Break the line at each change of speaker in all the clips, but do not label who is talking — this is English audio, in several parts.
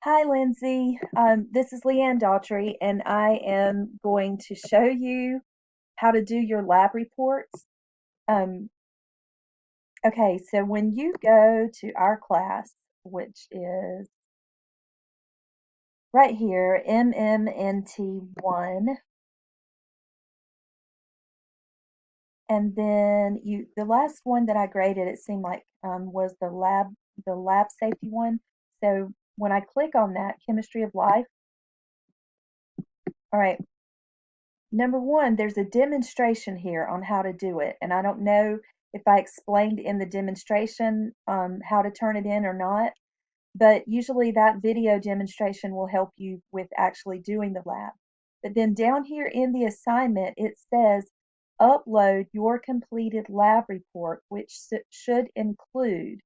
Hi, Lindsay. This is Leanne Daughtry, and I am going to show you how to do your lab reports. Um, okay, so when you go to our class, which is right here, MMNT1, and then the last one that I graded, it seemed like was the lab safety one. So when I click on that, chemistry of life, all right, number one, there's a demonstration here on how to do it, and I don't know if I explained in the demonstration how to turn it in or not, but usually that video demonstration will help you with actually doing the lab. But then down here in the assignment, it says upload your completed lab report, which should include,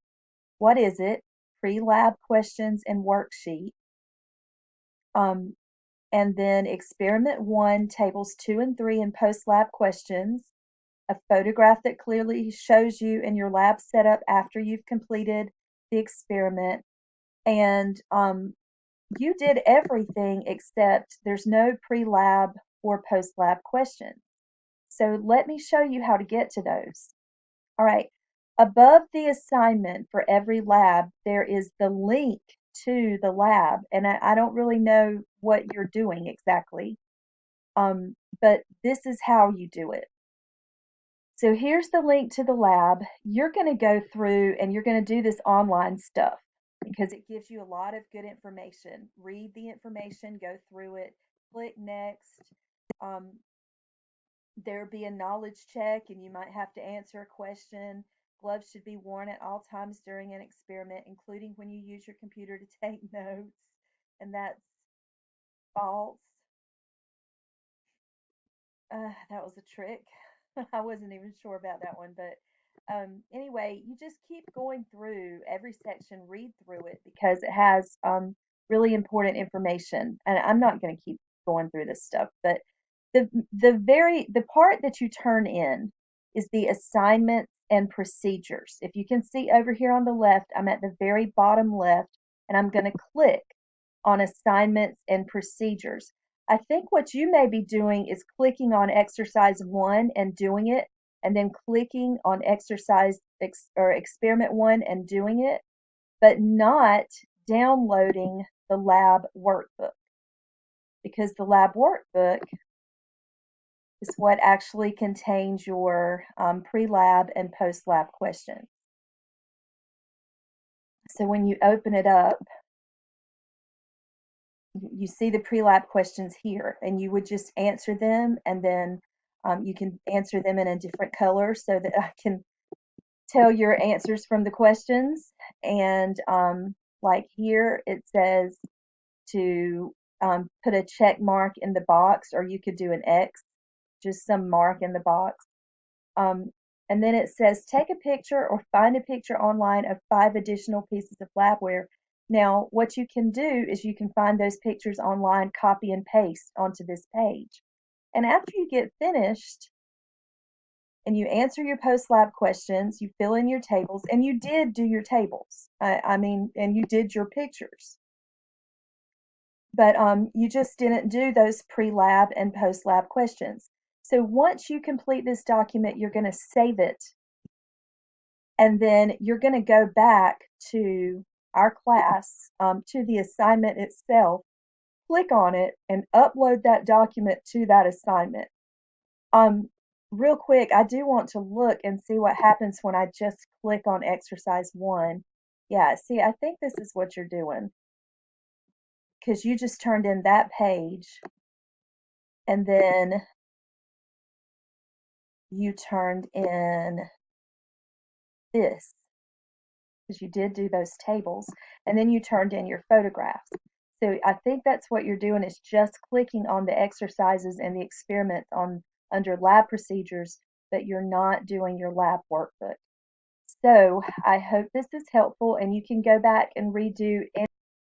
what is it? Pre-lab questions and worksheet. Um, and then experiment 1, tables 2 and 3 and post-lab questions, a photograph that clearly shows you in your lab setup after you've completed the experiment, and you did everything except there's no pre-lab or post-lab questions. So let me show you how to get to those. All right, above the assignment for every lab, there is the link to the lab, and I don't really know what you're doing exactly, but this is how you do it. So here's the link to the lab. You're going to go through and you're going to do this online stuff because it gives you a lot of good information. Read the information, go through it, click next. Um, There'll be a knowledge check and you might have to answer a question. Gloves should be worn at all times during an experiment, including when you use your computer to take notes. And that's false. That was a trick. I wasn't even sure about that one, but anyway, you just keep going through every section, read through it because it has really important information. And I'm not going to keep going through this stuff, but the part that you turn in is the assignments and procedures. If you can see over here on the left, I'm at the very bottom left, and I'm going to click on assignments and procedures. I think what you may be doing is clicking on exercise 1 and doing it, and then clicking on or experiment 1 and doing it, but not downloading the lab workbook, because the lab workbook is what actually contains your pre-lab and post-lab questions. So when you open it up, you see the pre-lab questions here, and you would just answer them, and then you can answer them in a different color so that I can tell your answers from the questions. And like here, it says to put a check mark in the box, or you could do an X, just some mark in the box. Um, and then it says take a picture or find a picture online of 5 additional pieces of labware. Now, what you can do is you can find those pictures online, copy and paste onto this page. And after you get finished and you answer your post-lab questions, you fill in your tables, and you did do your tables. I mean, and you did your pictures. But you just didn't do those pre-lab and post-lab questions. So once you complete this document, you're going to save it, and then you're going to go back to our class, to the assignment itself, click on it, and upload that document to that assignment. Um, Real quick, I do want to look and see what happens when I just click on exercise 1. Yeah, see, I think this is what you're doing because you just turned in that page, and then you turned in this because you did do those tables, and then you turned in your photographs. So I think that's what you're doing, is just clicking on the exercises and the experiments on under lab procedures, but you're not doing your lab workbook. So I hope this is helpful, and you can go back and redo